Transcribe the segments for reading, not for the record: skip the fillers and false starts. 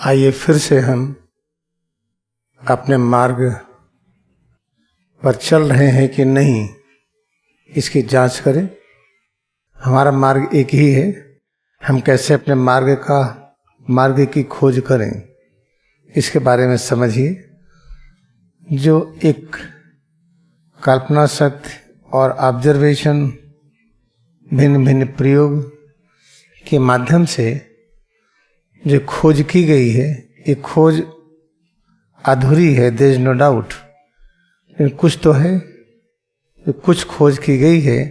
आइए फिर से हम अपने मार्ग पर चल रहे हैं कि नहीं, इसकी जांच करें। हमारा मार्ग एक ही है, हम कैसे अपने मार्ग की खोज करें, इसके बारे में समझिए। जो एक कल्पना शक्ति और ऑब्जर्वेशन, भिन्न भिन्न प्रयोग के माध्यम से जो खोज की गई है, ये खोज अधूरी है, देयर इज नो डाउट। लेकिन कुछ तो है, जो कुछ खोज की गई है।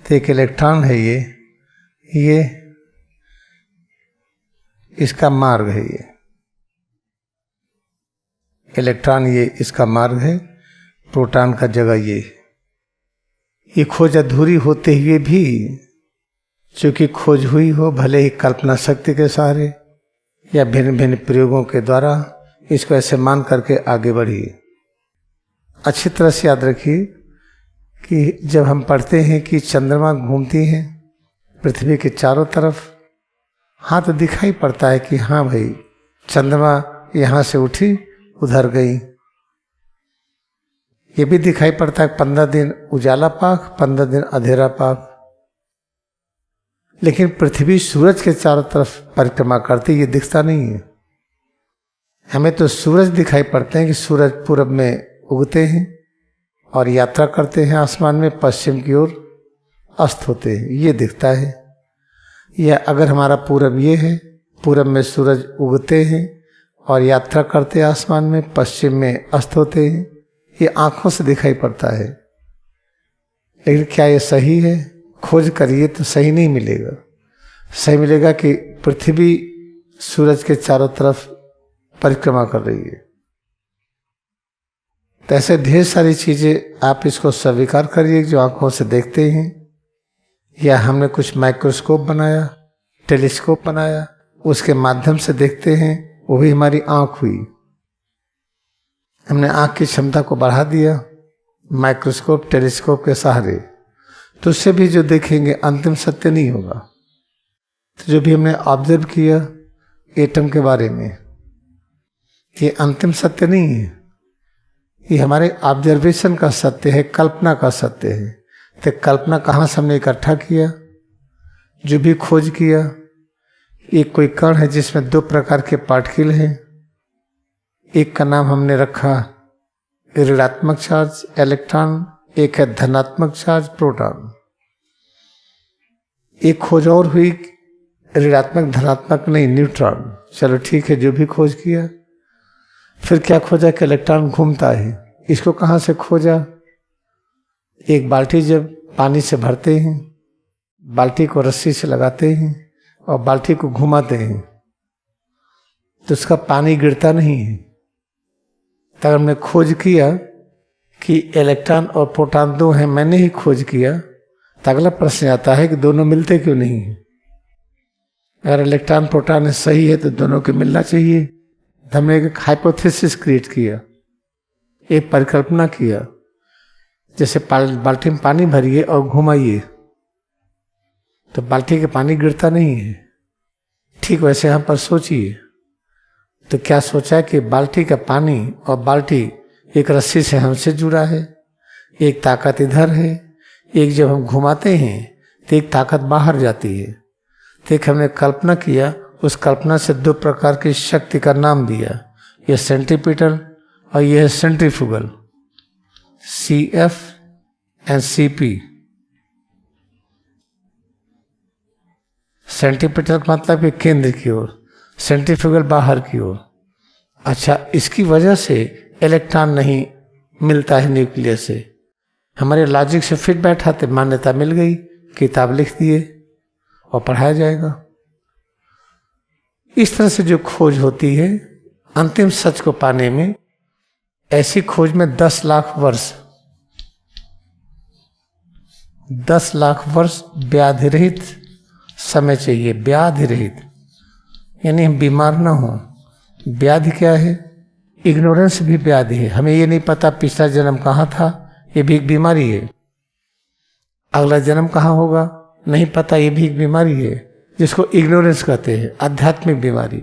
तो एक इलेक्ट्रॉन है ये इसका मार्ग है। ये इलेक्ट्रॉन ये इसका मार्ग है, प्रोटॉन का जगह ये खोज अधूरी होते हुए भी चूंकि खोज हुई हो, भले ही कल्पना शक्ति के सहारे या भिन्न भिन्न प्रयोगों के द्वारा, इसको ऐसे मान करके आगे बढ़िए। अच्छी तरह से याद रखिए कि जब हम पढ़ते हैं कि चंद्रमा घूमती हैं पृथ्वी के चारों तरफ, हाँ तो दिखाई पड़ता है कि हाँ भाई चंद्रमा यहाँ से उठी उधर गई। ये भी दिखाई पड़ता है 15 दिन उजाला पाक, 15 दिन अंधेरा पाक। लेकिन पृथ्वी सूरज के चारों तरफ परिक्रमा करती, ये दिखता नहीं है। हमें तो सूरज दिखाई पड़ते हैं कि सूरज पूरब में उगते हैं और यात्रा करते हैं आसमान में, पश्चिम की ओर अस्त होते हैं, ये दिखता है। या अगर हमारा पूरब ये है, पूरब में सूरज उगते हैं और यात्रा करते हैं आसमान में, पश्चिम में अस्त होते हैं, ये आंखों से दिखाई पड़ता है। लेकिन क्या ये सही है? खोज करिए तो सही नहीं मिलेगा। सही मिलेगा कि पृथ्वी सूरज के चारों तरफ परिक्रमा कर रही है। तो ऐसे ढेर सारी चीजें आप इसको स्वीकार करिए जो आंखों से देखते हैं, या हमने कुछ माइक्रोस्कोप बनाया, टेलीस्कोप बनाया, उसके माध्यम से देखते हैं, वो भी हमारी आंख हुई। हमने आंख की क्षमता को बढ़ा दिया माइक्रोस्कोप टेलीस्कोप के सहारे, तो उससे भी जो देखेंगे अंतिम सत्य नहीं होगा। तो जो भी हमने ऑब्जर्व किया एटम के बारे में, ये अंतिम सत्य नहीं है, ये हमारे ऑब्जर्वेशन का सत्य है, कल्पना का सत्य है। तो कल्पना कहाँ से हमने इकट्ठा किया, जो भी खोज किया। एक कोई कण है जिसमें 2 प्रकार के पार्टिकल हैं। एक का नाम हमने रखा ऋणात्मक चार्ज इलेक्ट्रॉन, एक है धनात्मक चार्ज प्रोटॉन। एक खोज और हुई ऋणात्मक धनात्मक नहीं, न्यूट्रॉन। चलो ठीक है, जो भी खोज किया। फिर क्या खोजा कि इलेक्ट्रॉन घूमता है। इसको कहाँ से खोजा? एक बाल्टी जब पानी से भरते हैं, बाल्टी को रस्सी से लगाते हैं और बाल्टी को घुमाते हैं, तो उसका पानी गिरता नहीं है। तब हमने खोज किया कि इलेक्ट्रॉन और प्रोटॉन 2 हैं, मैंने ही खोज किया। तो अगला प्रश्न आता है कि दोनों मिलते क्यों नहीं है? अगर इलेक्ट्रॉन प्रोटॉन सही है तो दोनों को मिलना चाहिए। तो हमने एक हाइपोथेसिस क्रिएट किया, एक परिकल्पना किया। जैसे बाल्टी में पानी भरिए और घुमाइए तो बाल्टी के पानी गिरता नहीं है। ठीक वैसे यहाँ पर सोचिए, तो क्या सोचा कि बाल्टी का पानी और बाल्टी एक रस्सी से हमसे जुड़ा है, एक ताकत इधर है, एक जब हम घुमाते हैं तो एक ताकत बाहर जाती है। तो एक हमने कल्पना किया, उस कल्पना से 2 प्रकार की शक्ति का नाम दिया, यह सेंट्रीपिटल और यह है centrifugal, CF and CP। Centripetal मतलब कि केंद्र की ओर, सेंट्रीफ्यूगल बाहर की ओर। अच्छा, इसकी वजह से इलेक्ट्रॉन नहीं मिलता है न्यूक्लियस से। हमारे लॉजिक से फिट बैठा तो मान्यता मिल गई, किताब लिख दिए और पढ़ाया जाएगा। इस तरह से जो खोज होती है अंतिम सच को पाने में, ऐसी खोज में 10 लाख वर्ष व्याधि रहित समय चाहिए। व्याधि रहित यानी हम बीमार ना हो। व्याधि क्या है? इग्नोरेंस भी व्याधि है। हमें ये नहीं पता पिछला जन्म कहाँ था, ये भी एक बीमारी है। अगला जन्म कहाँ होगा नहीं पता, ये भी एक बीमारी है, जिसको इग्नोरेंस कहते हैं, आध्यात्मिक बीमारी।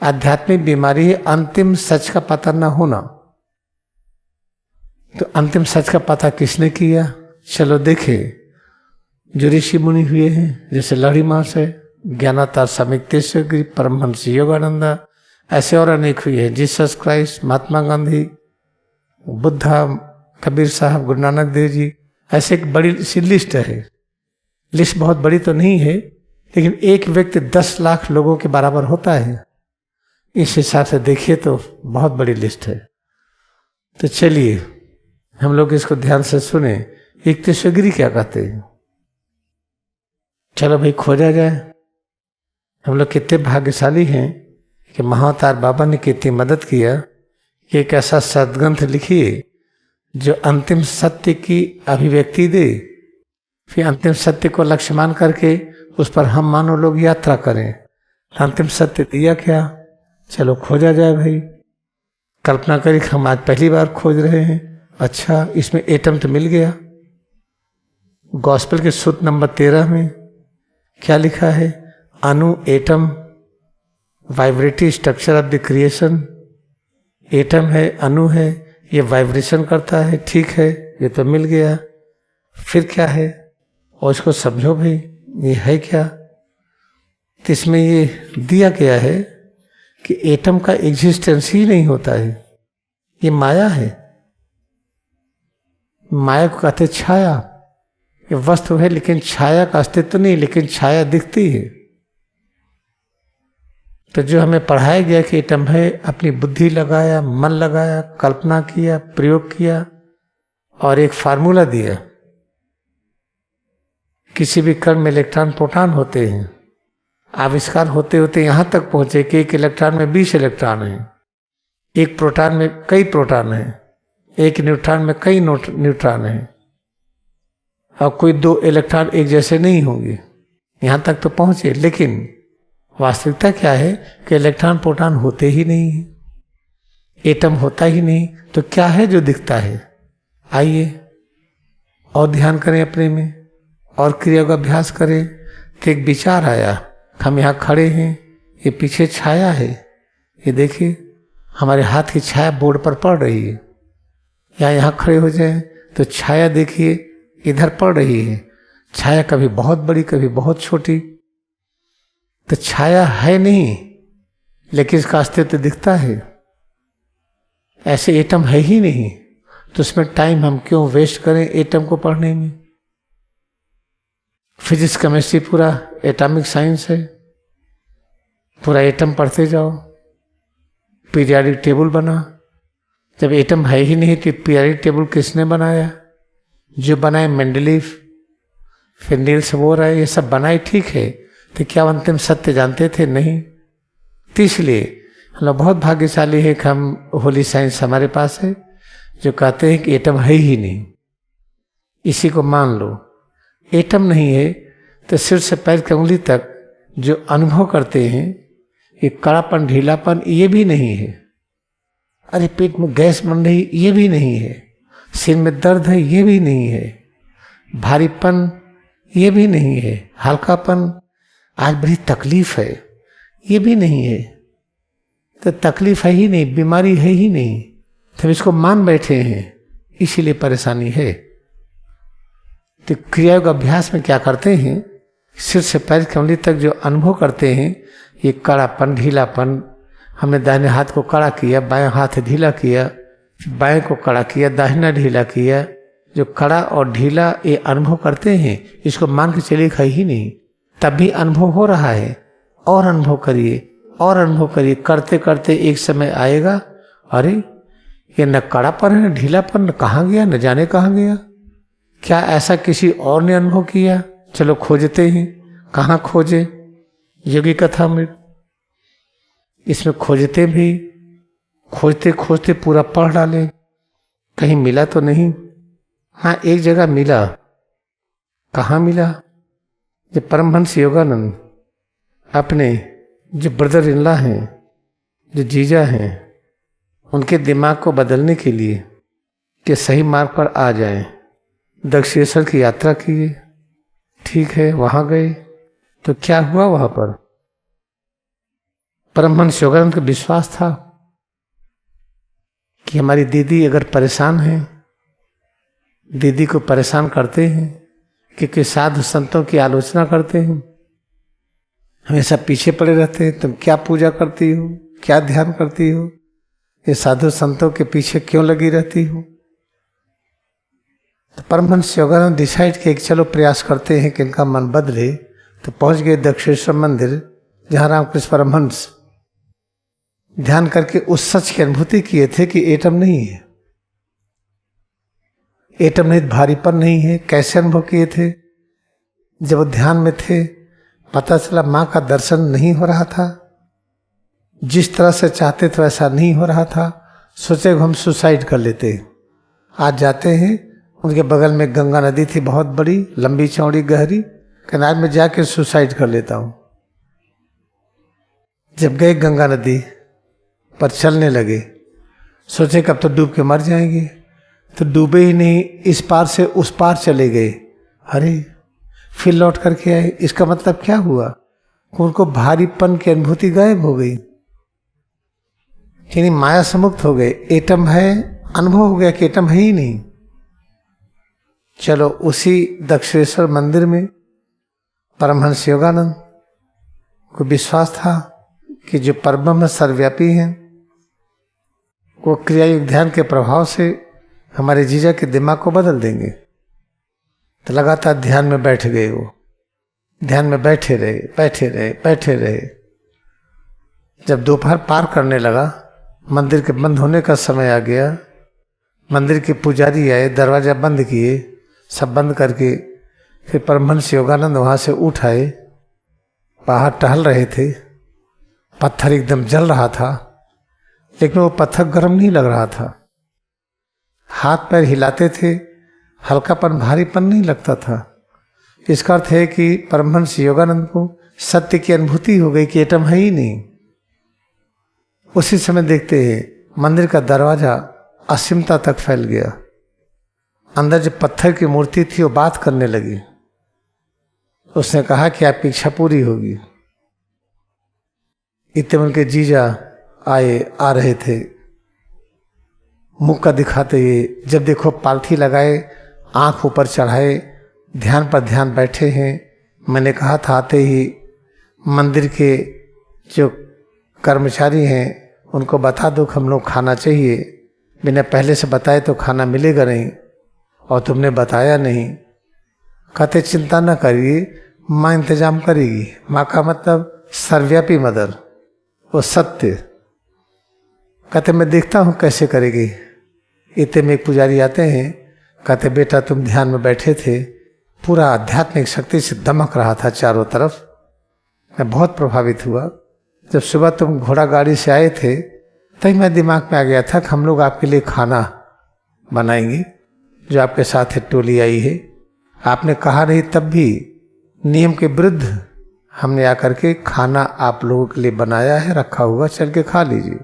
आध्यात्मिक बीमारी है अंतिम सच का पता न होना। तो अंतिम सच का पता किसने किया? चलो देखे, जो ऋषि मुनि हुए हैं, जैसे लहरीमास है, ज्ञानावतार स्वामी तीर्थेश्वर गिरी, परमहंस योगानंदा, ऐसे और अनेक हुए हैं, जीसस क्राइस्ट, महात्मा गांधी, बुद्धा, कबीर साहब, गुरु नानक देव जी, ऐसे एक बड़ी सी लिस्ट है। लिस्ट बहुत बड़ी तो नहीं है, लेकिन एक व्यक्ति 10 लाख लोगों के बराबर होता है। इस हिसाब से देखिए तो बहुत बड़ी लिस्ट है। तो चलिए हम लोग इसको ध्यान से सुने, एक तीर्थेश्वर गिरी क्या कहते हैं। चलो भाई खोजा जाए। हम लोग कितने भाग्यशाली हैं कि महाअवतार बाबा ने कितनी मदद किया कि एक ऐसा सद्ग्रंथ लिखिए जो अंतिम सत्य की अभिव्यक्ति दे, फिर अंतिम सत्य को लक्ष्य मान करके उस पर हम मानव लोग यात्रा करें। अंतिम सत्य दिया क्या? चलो खोजा जाए भाई। कल्पना करिए हम आज पहली बार खोज रहे हैं। अच्छा, इसमें एटम तो मिल गया। गॉस्पेल के सूत्र नंबर 13 में क्या लिखा है? अणु, atom, vibratory structure of the creation. Atom है, अणु है, ये वाइब्रेशन करता है, ठीक है, ये तो मिल गया। फिर क्या है? और इसको समझो भाई, ये है क्या? तो इसमें ये दिया गया है कि एटम का एग्जिस्टेंस ही नहीं होता है, ये माया है। माया को कहते छाया। ये वस्तु है लेकिन छाया का अस्तित्व नहीं, लेकिन छाया दिखती है। तो जो हमें पढ़ाया गया कि एटम है, अपनी बुद्धि लगाया, मन लगाया, कल्पना किया, प्रयोग किया और एक फार्मूला दिया। किसी भी कण में इलेक्ट्रॉन प्रोटॉन होते हैं। आविष्कार होते होते यहाँ तक पहुंचे कि एक इलेक्ट्रॉन में 20 इलेक्ट्रॉन हैं, एक प्रोटॉन में कई प्रोटॉन हैं, एक न्यूट्रॉन में कई न्यूट्रॉन हैं, और कोई 2 इलेक्ट्रॉन एक जैसे नहीं होंगे। यहाँ तक तो पहुंचे, लेकिन वास्तविकता क्या है कि इलेक्ट्रॉन प्रोटॉन होते ही नहीं है, एटम होता ही नहीं। तो क्या है जो दिखता है? आइए और ध्यान करें अपने में और क्रिया का अभ्यास करें। तो एक विचार आया, हम यहाँ खड़े हैं, ये पीछे छाया है, ये देखिए हमारे हाथ की छाया बोर्ड पर पड़ रही है। या यहाँ खड़े हो जाएं तो छाया देखिए इधर पड़ रही है। छाया कभी बहुत बड़ी, कभी बहुत छोटी। तो छाया है नहीं, लेकिन इसका अस्तित्व दिखता है। ऐसे एटम है ही नहीं, तो उसमें टाइम हम क्यों वेस्ट करें एटम को पढ़ने में? फिजिक्स, केमिस्ट्री पूरा एटॉमिक साइंस है, पूरा एटम पढ़ते जाओ। पीरियाडिक टेबल बना। जब एटम है ही नहीं तो पीरियाडिक टेबल किसने बनाया? जो बनाए मेंडलीफ, फिर नील्स बोर है, ये सब बनाए, ठीक है। तो क्या अंतिम सत्य जानते थे? नहीं। तो इसलिए हम लोग बहुत भाग्यशाली है कि हम होली साइंस हमारे पास है, जो कहते हैं कि एटम है ही नहीं। इसी को मान लो। एटम नहीं है तो सिर से पैर की उंगली तक जो अनुभव करते हैं, ये कड़ापन, ढीलापन, ये भी नहीं है। अरे पेट में गैस बन रही, ये भी नहीं है। सिर में दर्द है, ये भी नहीं है। भारीपन, ये भी नहीं है। हल्कापन, आज बड़ी तकलीफ है, ये भी नहीं है। तो तकलीफ है ही नहीं, बीमारी है ही नहीं, तो इसको मान बैठे हैं, इसीलिए परेशानी है। तो क्रिया का अभ्यास में क्या करते हैं? सिर से पैर की उंगली तक जो अनुभव करते हैं, ये कड़ापन, ढीलापन, हमने दाहिने हाथ को कड़ा किया, बाएं हाथ ढीला किया, बाएं को कड़ा किया, दाहिना ढीला किया। जो कड़ा और ढीला ये अनुभव करते हैं, इसको मान के चलिए है ही नहीं, तब भी अनुभव हो रहा है। और अनुभव करिए, और अनुभव करिए, करते करते एक समय आएगा, अरे ये न कड़ापन है न ढीलापन, न कहाँ गया, न जाने कहाँ गया। क्या ऐसा किसी और ने अनुभव किया? चलो खोजते हैं। कहाँ खोजे? योगी कथा में इसमें खोजते भी, खोजते खोजते पूरा पढ़ डाले, कहीं मिला तो नहीं। हाँ, एक जगह मिला। कहाँ मिला? जो परमहंस योगानंद अपने जो ब्रदर इन लॉ हैं, जो जीजा हैं, उनके दिमाग को बदलने के लिए कि सही मार्ग पर आ जाएं, दक्षिणेश्वर की यात्रा किए। ठीक है, वहां गए तो क्या हुआ? वहां पर परमहंस योगानंद को विश्वास था कि हमारी दीदी अगर परेशान है, दीदी को परेशान करते हैं, क्योंकि साधु संतों की आलोचना करते हैं, हमेशा पीछे पड़े रहते हैं, तुम क्या पूजा करती हो, क्या ध्यान करती हो, ये साधु संतों के पीछे क्यों लगी रहती हो। तो परमहंस योगानंद डिसाइड किया कि चलो प्रयास करते हैं कि इनका मन बदले। तो पहुंच गए दक्षिणेश्वर मंदिर, जहां रामकृष्ण परमहंस ध्यान करके उस सच की अनुभूति किए थे कि एटम नहीं है, एटम नहीं, भारीपन नहीं है। कैसे अनुभव किए थे? जब वो ध्यान में थे, पता चला मां का दर्शन नहीं हो रहा था, जिस तरह से चाहते थे वैसा नहीं हो रहा था। सोचे हम सुसाइड कर लेते हैं। आज जाते हैं, उनके बगल में गंगा नदी थी, बहुत बड़ी, लंबी चौड़ी गहरी, किनारे में जाके सुसाइड कर लेता हूं। जब गए गंगा नदी पर चलने लगे, सोचे कब तो डूब के मर जाएंगे, तो डूबे ही नहीं, इस पार से उस पार चले गए। अरे फिर लौट करके आए। इसका मतलब क्या हुआ? उनको भारीपन की अनुभूति गायब हो गई, यानी माया से मुक्त हो गए। एटम है, अनुभव हो गया कि एटम है ही नहीं। चलो उसी दक्षिणेश्वर मंदिर में परमहंस योगानंद को विश्वास था कि जो परब्रह्म सर्वव्यापी हैं, वो क्रिया योग ध्यान के प्रभाव से हमारे जीजा के दिमाग को बदल देंगे। तो लगातार ध्यान में बैठ गए। वो ध्यान में बैठे रहे, बैठे रहे, बैठे रहे। जब दोपहर पार करने लगा, मंदिर के बंद होने का समय आ गया। मंदिर के पुजारी आए, दरवाजा बंद किए, सब बंद करके फिर परमहंस योगानंद वहां से उठ आए। बाहर टहल रहे थे, पत्थर एकदम जल रहा था, लेकिन वो पत्थर गर्म नहीं लग रहा था। हाथ पैर हिलाते थे, हल्कापन भारीपन नहीं लगता था। इसका अर्थ है कि परमहंस योगानंद को सत्य की अनुभूति हो गई कि एटम है ही नहीं। उसी समय देखते हैं मंदिर का दरवाजा असीमता तक फैल गया। अंदर जो पत्थर की मूर्ति थी वो बात करने लगी। उसने कहा कि आपकी इच्छा पूरी होगी। इतने में उनके जीजा आ रहे थे, मुक्का दिखाते हुए। जब देखो पालथी लगाए, आंख ऊपर चढ़ाए, ध्यान पर ध्यान बैठे हैं। मैंने कहा था आते ही मंदिर के जो कर्मचारी हैं उनको बता दो कि हम लोग खाना चाहिए। बिना पहले से बताए तो खाना मिलेगा नहीं, और तुमने बताया नहीं। कहते चिंता न करिए, माँ इंतजाम करेगी। माँ का मतलब सर्वव्यापी मदर, वो सत्य। कहते मैं देखता हूँ कैसे करेगी। इतने में एक पुजारी आते हैं, कहते बेटा तुम ध्यान में बैठे थे, पूरा आध्यात्मिक शक्ति से दमक रहा था चारों तरफ। मैं बहुत प्रभावित हुआ। जब सुबह तुम घोड़ा गाड़ी से आए थे, तभी मैं दिमाग में आ गया था कि हम लोग आपके लिए खाना बनाएंगे। जो आपके साथ टोली आई है, आपने कहा नहीं, तब भी नियम के विरुद्ध हमने आकर के खाना आप लोगों के लिए बनाया है, रखा हुआ, चल के खा लीजिए।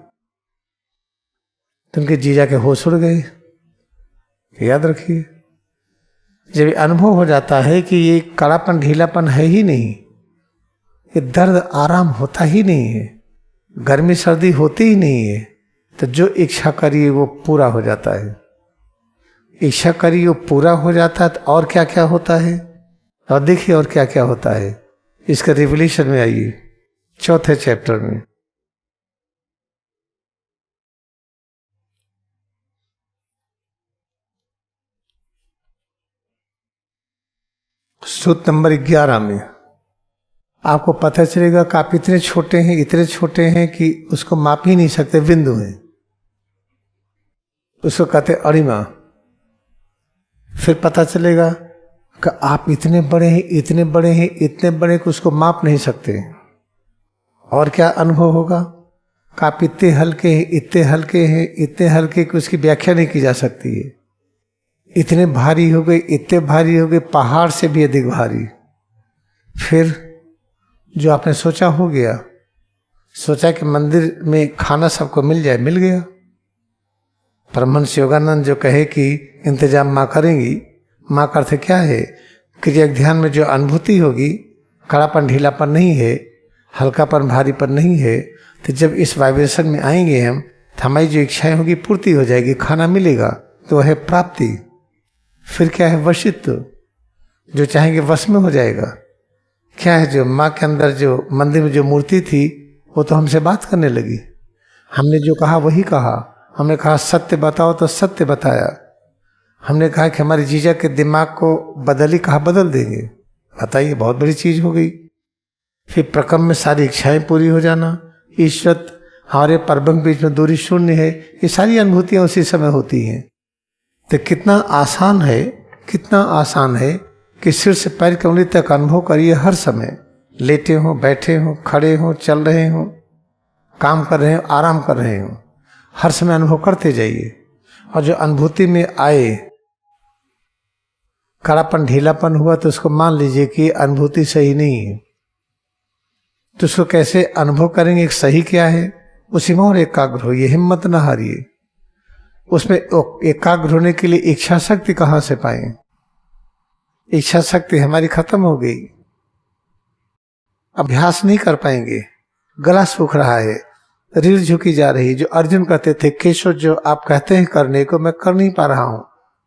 तो उनके जीजा के होश उड़ गए। याद रखिए, जब ये अनुभव हो जाता है कि ये कड़ापन ढीलापन है ही नहीं, ये दर्द आराम होता ही नहीं है, गर्मी सर्दी होती ही नहीं है, तो जो इच्छा करिए वो पूरा हो जाता है। इच्छा करिए वो पूरा हो जाता है। तो और क्या क्या होता है, और देखिए और क्या क्या होता है। इसका रिवोल्यूशन में आइए, चौथे चैप्टर में। सूत्र नंबर 11 में आपको पता चलेगा कि आप इतने छोटे हैं, इतने छोटे हैं कि उसको माप ही नहीं सकते, बिंदु है। उसको कहते अणिमा। फिर पता चलेगा कि आप इतने बड़े हैं, इतने बड़े हैं, इतने बड़े कि उसको माप नहीं सकते। और क्या अनुभव होगा कि आप इतने हल्के हैं, इतने हल्के हैं, इतने हल्के कि उसकी व्याख्या नहीं की जा सकती है। इतने भारी हो गए, इतने भारी हो गए, पहाड़ से भी अधिक भारी। फिर जो आपने सोचा हो गया, सोचा कि मंदिर में खाना सबको मिल जाए, मिल गया। परमहंस योगानंद जो कहे कि इंतजाम माँ करेंगी, माँ का अर्थ क्या है? क्रिया ध्यान में जो अनुभूति होगी, कड़ापन ढीलापन नहीं है, हल्कापन भारीपन नहीं है, तो जब इस वाइब्रेशन में आएंगे हम, तो हमारी जो इच्छाएं होगी पूर्ति हो जाएगी, खाना मिलेगा, तो है प्राप्ति। फिर क्या है? वशित्व, जो चाहेंगे वश में हो जाएगा। क्या है? जो माँ के अंदर जो मंदिर में जो मूर्ति थी वो तो हमसे बात करने लगी, हमने जो कहा वही कहा। हमने कहा सत्य बताओ तो सत्य बताया। हमने कहा कि हमारे जीजा के दिमाग को बदल ही, कहा बदल देंगे। बताइए, बहुत बड़ी चीज हो गई। फिर प्रकम में सारी इच्छाएं पूरी हो जाना, ईश्वर हमारे परब्रह्म बीच में दूरी शून्य है, ये सारी अनुभूतियां उसी समय होती हैं। तो कितना आसान है, कितना आसान है कि सिर से पैर की उंगली तक अनुभव करिए हर समय। लेटे हो, बैठे हो, खड़े हो, चल रहे हो, काम कर रहे हो, आराम कर रहे हो, हर समय अनुभव करते जाइए। और जो अनुभूति में आए कड़ापन, ढीलापन हुआ, तो उसको मान लीजिए कि अनुभूति सही नहीं है। तो उसको कैसे अनुभव करेंगे? एक सही क्या है, उसी में और एकाग्र होइए, हिम्मत न हारिए। उसमें एकाग्र होने के लिए इच्छा शक्ति कहाँ से पाएं? इच्छा शक्ति हमारी खत्म हो गई, अभ्यास नहीं कर पाएंगे। गला सूख रहा है, रीढ़ झुकी जा रही। जो अर्जुन कहते थे, केशव जो आप कहते हैं करने को मैं कर नहीं पा रहा हूं।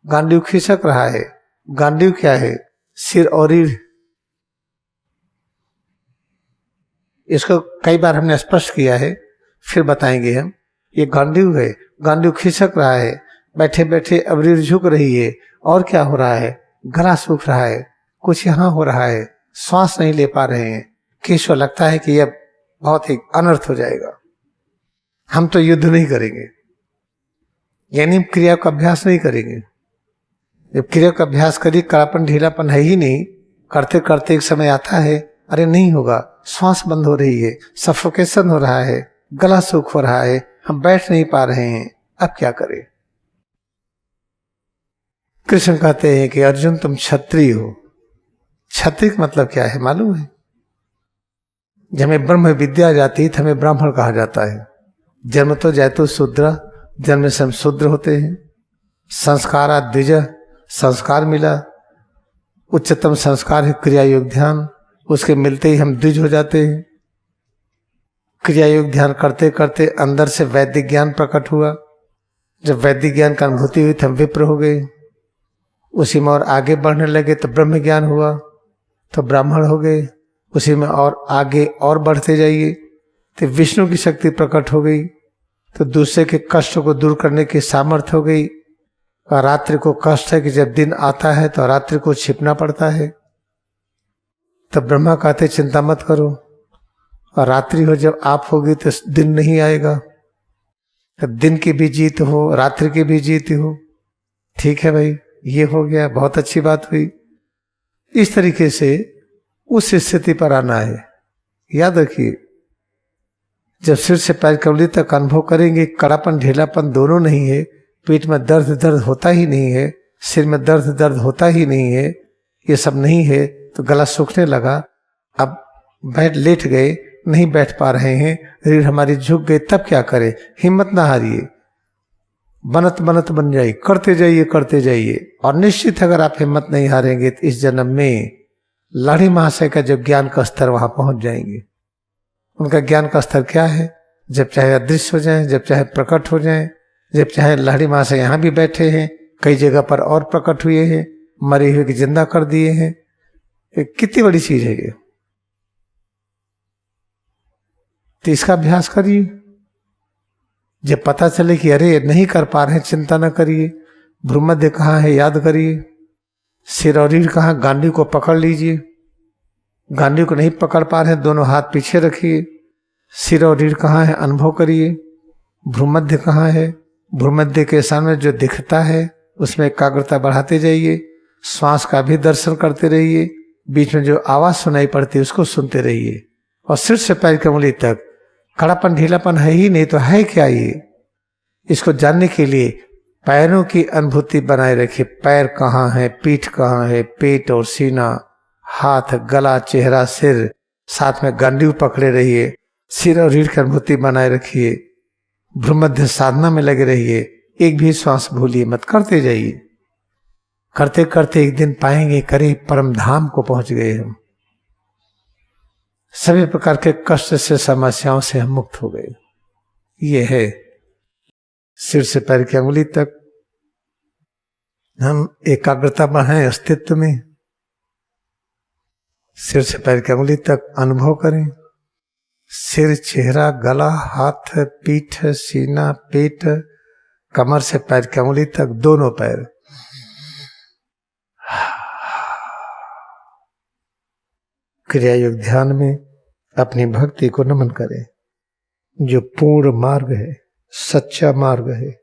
गांडीव खिसक रहा है। गांडीव क्या है? सिर और रीढ़। इसको कई बार हमने स्पष्ट किया है, फिर बताएंगे हम। ये गांडीव है, गांडीव खिसक रहा है, बैठे बैठे अब रीढ़ झुक रही है। और क्या हो रहा है? गला सूख रहा है, कुछ यहां हो रहा है, श्वास नहीं ले पा रहे हैं। केशव लगता है कि यह बहुत ही अनर्थ हो जाएगा, हम तो युद्ध नहीं करेंगे, यानी क्रिया का अभ्यास नहीं करेंगे। जब क्रिया का अभ्यास करिए, कड़ापन ढीलापन है ही नहीं, करते करते एक समय आता है, अरे नहीं होगा, श्वास बंद हो रही है, सफोकेशन हो रहा है, गला सूख हो रहा है, हम बैठ नहीं पा रहे हैं, अब क्या करें? कृष्ण कहते हैं कि अर्जुन तुम क्षत्रिय हो। क्षत्रिय का मतलब क्या है मालूम है? जब हमें ब्रह्म विद्या आ जाती है तो हमें ब्राह्मण कहा जाता है। जन्म तो जैतो शूद्र, जन्म से हम शूद्र होते हैं। संस्कारा द्विज, संस्कार मिला, उच्चतम संस्कार है क्रिया योग ध्यान, उसके मिलते ही हम द्विज हो जाते हैं। क्रिया योग ध्यान करते करते अंदर से वैदिक ज्ञान प्रकट हुआ। जब वैदिक ज्ञान का अनुभूति हुई तो हम विप्र हो गए। उसी में और आगे बढ़ने लगे तो ब्रह्म ज्ञान हुआ तो ब्राह्मण हो गए। उसी में और आगे और बढ़ते जाइए तो विष्णु की शक्ति प्रकट हो गई, तो दूसरे के कष्ट को दूर करने की सामर्थ्य हो गई। और रात्रि को कष्ट है कि जब दिन आता है तो रात्रि को छिपना पड़ता है, तो ब्रह्मा कहते चिंता मत करो, और रात्रि हो जब आप होगी तो दिन नहीं आएगा। तो दिन की भी जीत हो, रात्रि की भी जीत हो। ठीक है भाई, ये हो गया, बहुत अच्छी बात हुई। इस तरीके से उस स्थिति पर आना है। याद रखिए, जब सिर से पैर कमली तक अनुभव करेंगे, कड़ापन ढीलापन दोनों नहीं है, पेट में दर्द दर्द होता ही नहीं है, सिर में दर्द दर्द होता ही नहीं है, ये सब नहीं है, तो गला सूखने लगा, अब लेट गए, नहीं बैठ पा रहे हैं, रीढ़ हमारी झुक गई, तब क्या करें? हिम्मत ना हारिए, बनत बनत बन जाइए, करते जाइए करते जाइए। और निश्चित अगर आप हिम्मत नहीं हारेंगे तो इस जन्म में लाड़ी महाशय का जो ज्ञान का स्तर वहां पहुंच जाएंगे। उनका ज्ञान का स्तर क्या है? जब चाहे अदृश्य हो जाए, जब चाहे प्रकट हो जाए, जब चाहे लाड़ी महाशय यहाँ भी बैठे हैं, कई जगह पर और प्रकट हुए हैं, मरे हुए की जिंदा कर दिए हैं। कितनी बड़ी चीज है ये। तो इसका अभ्यास करिए। जब पता चले कि अरे नहीं कर पा रहे, चिंता न करिए। भ्रूमध्य कहाँ है याद करिए, सिर और रीढ़ कहाँ, गांडी को पकड़ लीजिए। गांडी को नहीं पकड़ पा रहे, दोनों हाथ पीछे रखिए। सिर और रीढ़ कहाँ है अनुभव करिए। भ्रूमध्य कहाँ है, भ्रूमध्य के सामने जो दिखता है उसमें एकाग्रता बढ़ाते जाइए। श्वास का भी दर्शन करते रहिए, बीच में जो आवाज सुनाई पड़ती है उसको सुनते रहिए। और सिर से पैर की उंगली तक कड़ापन ढीलापन है ही नहीं तो है क्या ये? इसको जानने के लिए पैरों की अनुभूति बनाए रखिए। पैर कहाँ है, पीठ कहाँ है, पेट और सीना, हाथ, गला, चेहरा, सिर, साथ में गांडीव पकड़े रहिए। सिर और रीढ़ की अनुभूति बनाए रखिए। भ्रूमध्य साधना में लगे रहिए, एक भी श्वास भूलिए मत, करते जाइए। करते करते एक दिन पाएंगे करीब परम धाम को पहुंच गए हम। सभी प्रकार के कष्ट से, समस्याओं से हम मुक्त हो गए। ये है सिर से पैर की अंगुली तक हम एकाग्रता में हैं, अस्तित्व में। सिर से पैर की अंगुली तक अनुभव करें। सिर, चेहरा, गला, हाथ, पीठ, सीना, पेट, कमर से पैर की अंगुली तक, दोनों पैर। क्रिया योग ध्यान में अपनी भक्ति को नमन करें, जो पूर्ण मार्ग है, सच्चा मार्ग है।